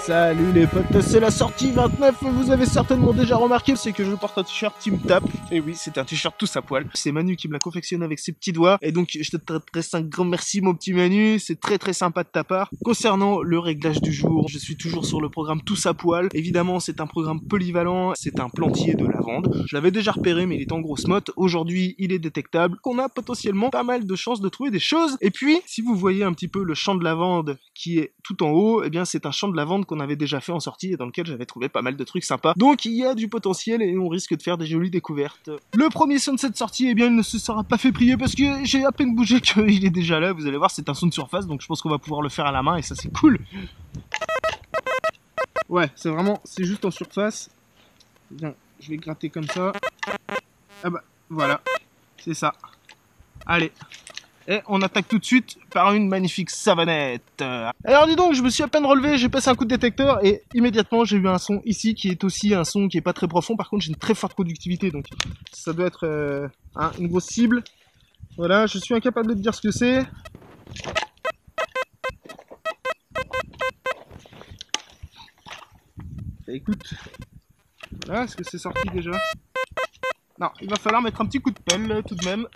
Salut les potes, c'est la sortie 29, vous avez certainement déjà remarqué, c'est que je porte un t-shirt Team Tap, et oui, c'est un t-shirt tous à poil, c'est Manu qui me l'a confectionné avec ses petits doigts, et donc je te t'adresse un grand merci mon petit Manu, c'est très très sympa de ta part. Concernant le réglage du jour, je suis toujours sur le programme tous à poil, évidemment c'est un programme polyvalent, c'est un plantier de lavande, je l'avais déjà repéré mais il est en grosse motte, aujourd'hui il est détectable, qu'on a potentiellement pas mal de chances de trouver des choses, et puis si vous voyez un petit peu le champ de lavande qui est tout en haut, eh bien c'est un champ de lavande qu'on avait déjà fait en sortie et dans lequel j'avais trouvé pas mal de trucs sympas. Donc il y a du potentiel et on risque de faire des jolies découvertes. Le premier son de cette sortie, eh bien il ne se sera pas fait prier parce que j'ai à peine bougé qu'il est déjà là. Vous allez voir, c'est un son de surface donc je pense qu'on va pouvoir le faire à la main et ça c'est cool. Ouais, c'est juste en surface. Bien, je vais gratter comme ça. Ah bah voilà, c'est ça. Allez. Et on attaque tout de suite par une magnifique savonnette. Alors dis donc, je me suis à peine relevé, j'ai passé un coup de détecteur et immédiatement j'ai eu un son ici qui est aussi un son qui est pas très profond. Par contre j'ai une très forte conductivité donc ça doit être une grosse cible. Voilà, je suis incapable de te dire ce que c'est. Et écoute, voilà, est-ce que c'est sorti déjà? Non, il va falloir mettre un petit coup de pelle tout de même.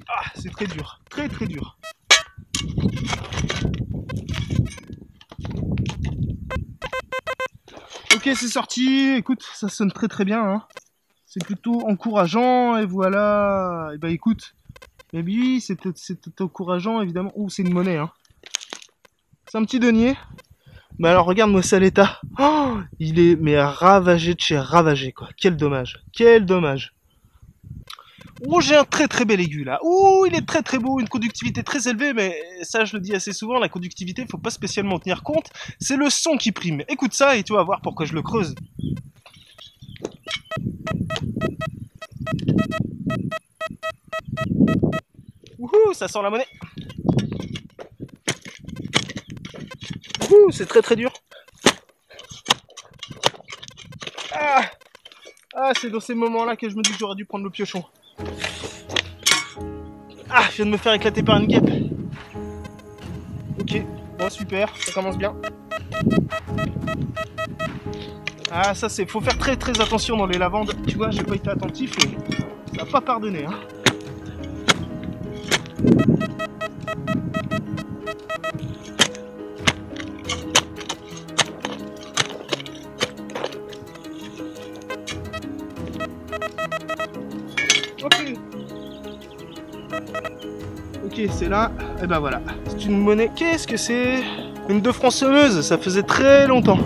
Ah, c'est très dur, très très dur. Ok, c'est sorti, écoute, ça sonne très très bien, hein. C'est plutôt encourageant, et voilà. Et bah écoute, et oui, c'était encourageant, évidemment. Oh, c'est une monnaie, hein. C'est un petit denier. Mais alors, regarde-moi ça, l'état. Oh, il est, mais ravagé de chez ravagé, quoi. Quel dommage, quel dommage. Oh, j'ai un très très bel aigu là. Oh, il est très très beau, une conductivité très élevée, mais ça je le dis assez souvent, la conductivité, faut pas spécialement en tenir compte. C'est le son qui prime. Écoute ça et tu vas voir pourquoi je le creuse. Wouhou, ça sent la monnaie. Wouhou, c'est très très dur. Ah, c'est dans ces moments-là que je me dis que j'aurais dû prendre le piochon. Ah, je viens de me faire éclater par une guêpe. Ok, bon super, ça commence bien. Ah, ça c'est, faut faire très très attention dans les lavandes. Tu vois, j'ai pas été attentif et ça va pas pardonner, hein. Ok, c'est là, et ben voilà. C'est une monnaie, qu'est-ce que c'est? Une 2 francs semeuse, ça faisait très longtemps.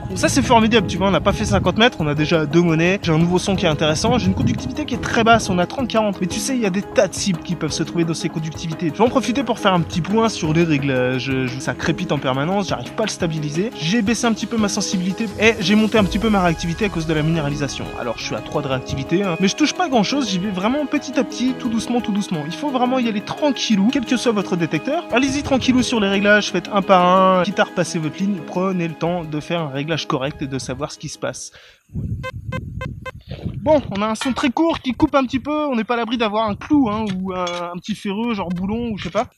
Donc ça c'est formidable, tu vois, on n'a pas fait 50 mètres, on a déjà 2 monnaies, j'ai un nouveau son qui est intéressant, j'ai une conductivité qui est très basse, on a 30-40, mais tu sais, il y a des tas de cibles qui peuvent se trouver dans ces conductivités. Je vais en profiter pour faire un petit point sur les réglages, ça crépite en permanence, j'arrive pas à le stabiliser, j'ai baissé un petit peu ma sensibilité et j'ai monté un petit peu ma réactivité à cause de la minéralisation. Alors je suis à 3 de réactivité, hein, mais je touche pas grand chose, j'y vais vraiment petit à petit, tout doucement, il faut vraiment y aller tranquillou, quel que soit votre détecteur. Allez-y tranquillou sur les réglages, faites un par un, quitte à repasser votre ligne, prenez le temps de faire un réglage correct et de savoir ce qui se passe. Bon, on a un son très court qui coupe un petit peu, on n'est pas à l'abri d'avoir un clou, hein, ou un petit ferreux, genre boulon, ou je sais pas.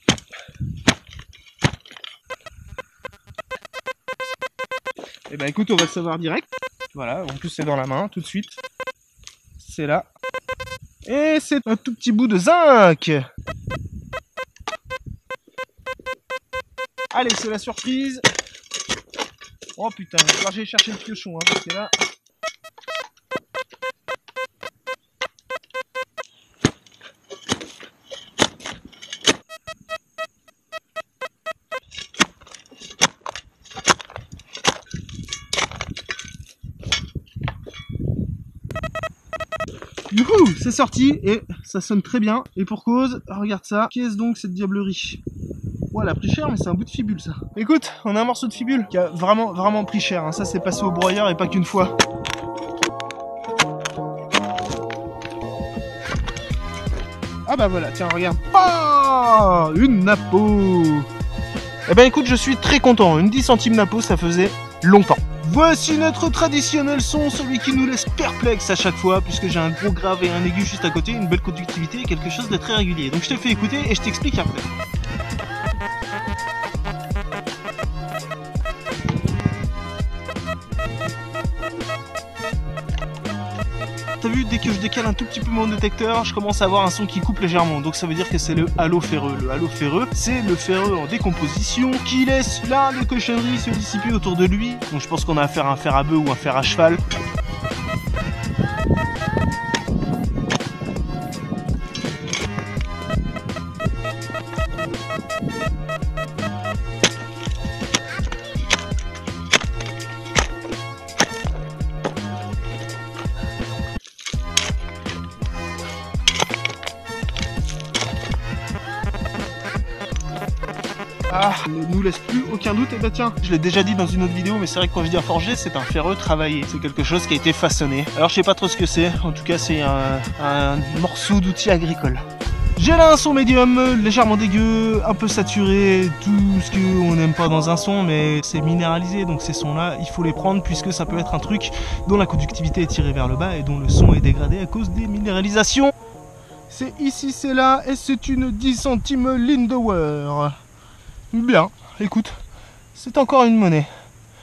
Et ben écoute, on va le savoir direct. Voilà, en plus c'est dans la main, tout de suite. C'est là. Et c'est un tout petit bout de zinc. Allez, c'est la surprise. Oh putain, il va falloir que j'aille chercher le piochon, hein, parce que là... Youhou, c'est sorti et ça sonne très bien. Et pour cause, regarde ça, qu'est-ce donc cette diablerie? Ouais, elle a pris cher, mais c'est un bout de fibule, ça. Écoute, on a un morceau de fibule qui a vraiment pris cher, hein. Ça, c'est passé au broyeur et pas qu'une fois. Ah bah voilà, tiens, regarde. Ah, une napo. Eh ben écoute, je suis très content. Une 10 centimes napo, ça faisait longtemps. Voici notre traditionnel son, celui qui nous laisse perplexe à chaque fois, puisque j'ai un gros grave et un aigu juste à côté, une belle conductivité et quelque chose de très régulier. Donc je te fais écouter et je t'explique après. dès que je décale un tout petit peu mon détecteur, je commence à avoir un son qui coupe légèrement. Donc ça veut dire que c'est le halo ferreux. Le halo ferreux, c'est le ferreux en décomposition qui laisse plein de cochonneries se dissiper autour de lui. Donc je pense qu'on a affaire à un fer à bœuf ou un fer à cheval. Ah, ne nous laisse plus aucun doute. Et bah tiens, je l'ai déjà dit dans une autre vidéo, mais c'est vrai que quand je dis un forgé, c'est un ferreux travaillé. C'est quelque chose qui a été façonné. Alors je sais pas trop ce que c'est. En tout cas, c'est un morceau d'outil agricole. J'ai là un son médium, légèrement dégueu, un peu saturé, tout ce qu'on n'aime pas dans un son, mais c'est minéralisé, donc ces sons-là, il faut les prendre puisque ça peut être un truc dont la conductivité est tirée vers le bas et dont le son est dégradé à cause des minéralisations. C'est ici, c'est là, et c'est une 10 centimes Lindauer. Bien, écoute, c'est encore une monnaie.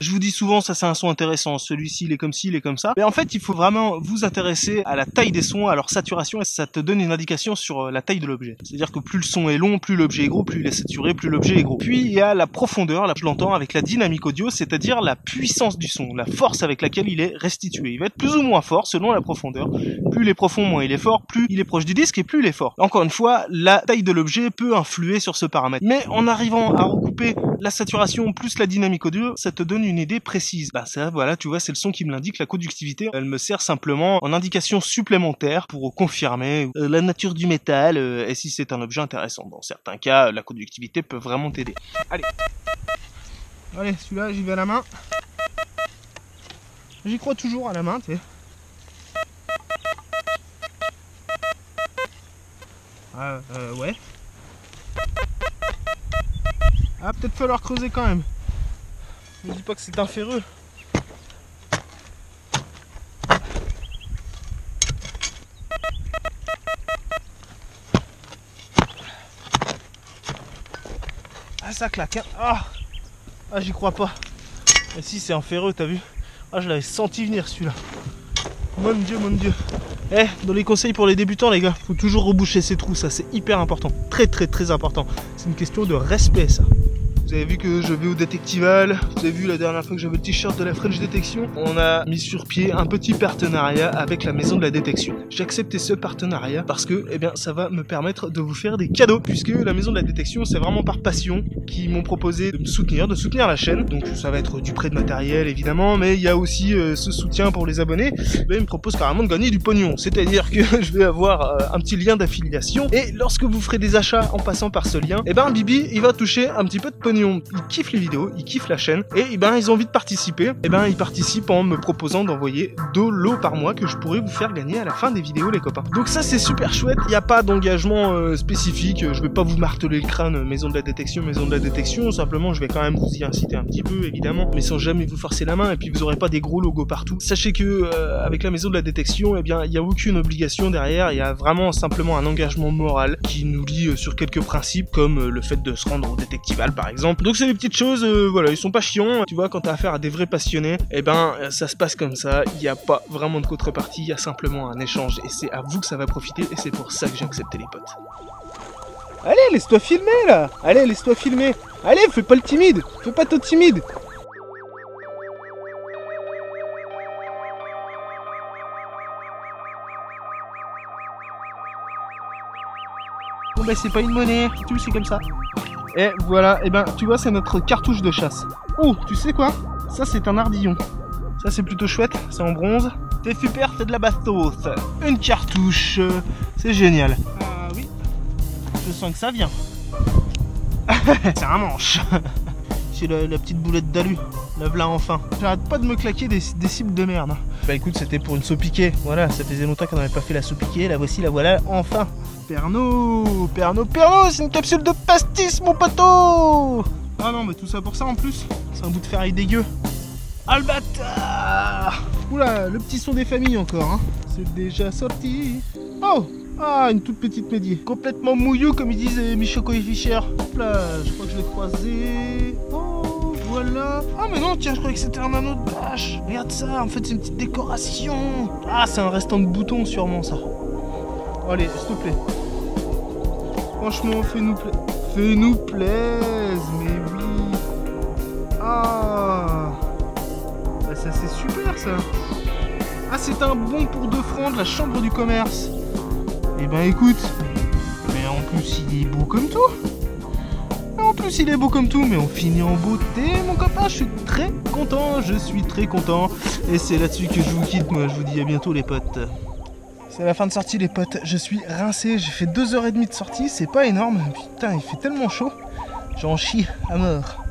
Je vous dis souvent, ça c'est un son intéressant, celui-ci il est comme ci, il est comme ça. Mais en fait, il faut vraiment vous intéresser à la taille des sons, à leur saturation, et ça te donne une indication sur la taille de l'objet. C'est-à-dire que plus le son est long, plus l'objet est gros, plus il est saturé, plus l'objet est gros. Puis il y a la profondeur, là je l'entends avec la dynamique audio, c'est-à-dire la puissance du son, la force avec laquelle il est restitué. Il va être plus ou moins fort selon la profondeur. Plus il est profond, moins il est fort, plus il est proche du disque et plus il est fort. Encore une fois, la taille de l'objet peut influer sur ce paramètre. Mais en arrivant à recouper la saturation plus la dynamique audio, ça te donne une idée précise. Bah ça, voilà, tu vois, c'est le son qui me l'indique. La conductivité, elle me sert simplement en indication supplémentaire pour confirmer la nature du métal et si c'est un objet intéressant. Dans certains cas, la conductivité peut vraiment t'aider. Allez, celui-là, j'y vais à la main. J'y crois toujours à la main, tu sais. Ouais. Ah, peut-être falloir creuser quand même. Ne dis pas que c'est un ferreux. Ah, ça claque, hein. Ah, j'y crois pas. Et si, c'est un ferreux, t'as vu? Ah, je l'avais senti venir celui-là. Mon Dieu, mon Dieu. Eh, dans les conseils pour les débutants, les gars, faut toujours reboucher ses trous, ça c'est hyper important. Très très très important. C'est une question de respect, ça. Vous avez vu que je vais au Détectival, vous avez vu la dernière fois que j'avais le t-shirt de la French Détection. On a mis sur pied un petit partenariat avec la maison de la détection. J'ai accepté ce partenariat parce que eh bien, ça va me permettre de vous faire des cadeaux. Puisque la maison de la détection, c'est vraiment par passion qu'ils m'ont proposé de me soutenir, de soutenir la chaîne. Donc ça va être du prêt de matériel évidemment, mais il y a aussi ce soutien pour les abonnés. Ben, ils me proposent carrément de gagner du pognon. C'est-à-dire que je vais avoir un petit lien d'affiliation. Et lorsque vous ferez des achats en passant par ce lien, eh ben Bibi, il va toucher un petit peu de pognon. Ils kiffent les vidéos, ils kiffent la chaîne et eh ben ils ont envie de participer. Et ben ils participent en me proposant d'envoyer 2 lots par mois que je pourrais vous faire gagner à la fin des vidéos, les copains. Donc ça c'est super chouette. Il n'y a pas d'engagement spécifique. Je vais pas vous marteler le crâne maison de la détection. Simplement je vais quand même vous y inciter un petit peu évidemment, mais sans jamais vous forcer la main. Et puis vous aurez pas des gros logos partout. Sachez que avec la maison de la détection, eh bien il y a aucune obligation derrière. Il y a vraiment simplement un engagement moral qui nous lie sur quelques principes comme le fait de se rendre au Détectival par exemple. Donc c'est des petites choses, voilà, ils sont pas chiants. Tu vois, quand t'as affaire à des vrais passionnés, eh ben ça se passe comme ça. Il n'y a pas vraiment de contrepartie, il y a simplement un échange et c'est à vous que ça va profiter et c'est pour ça que j'ai accepté les potes. Allez, laisse-toi filmer là. Allez, laisse-toi filmer. Allez, fais pas le timide. Fais pas ton timide. Bon bah c'est pas une monnaie, tout c'est comme ça. Et voilà, et ben tu vois c'est notre cartouche de chasse. Oh, tu sais quoi? Ça c'est un ardillon. Ça c'est plutôt chouette, c'est en bronze. C'est super, c'est de la bastos. Une cartouche, c'est génial. Ah oui, je sens que ça vient. C'est un manche. C'est la petite boulette d'alu. La voilà enfin. J'arrête pas de me claquer des cibles de merde. Bah écoute, c'était pour une saupiquée. Voilà, ça faisait longtemps qu'on n'avait pas fait la saupiquée. La voici, la voilà enfin. Pernod, c'est une capsule de pastis, mon poteau. Ah non, mais tout ça pour ça en plus. C'est un bout de ferraille dégueu. Ah le bâtard. Oula, le petit son des familles encore, hein. C'est déjà sorti. Oh, ah, une toute petite médiée. Complètement mouillou, comme ils disent Michoko et Fischer. Hop là, je crois que je l'ai croisé. Oh, voilà. Ah mais non, tiens, je croyais que c'était un anneau de bâche. Regarde ça, en fait c'est une petite décoration. Ah, c'est un restant de bouton sûrement ça. Allez, s'il te plaît. Franchement, fais-nous plaise, mais oui. Ah, bah ça c'est super ça. Ah, c'est un bon pour 2 francs de la chambre du commerce. Eh ben écoute, mais en plus il est beau comme tout. En plus il est beau comme tout, mais on finit en beauté mon copain, je suis très content, et c'est là-dessus que je vous quitte, moi je vous dis à bientôt les potes. C'est la fin de sortie les potes, je suis rincé, j'ai fait 2h30 de sortie, c'est pas énorme, putain il fait tellement chaud, j'en chie à mort.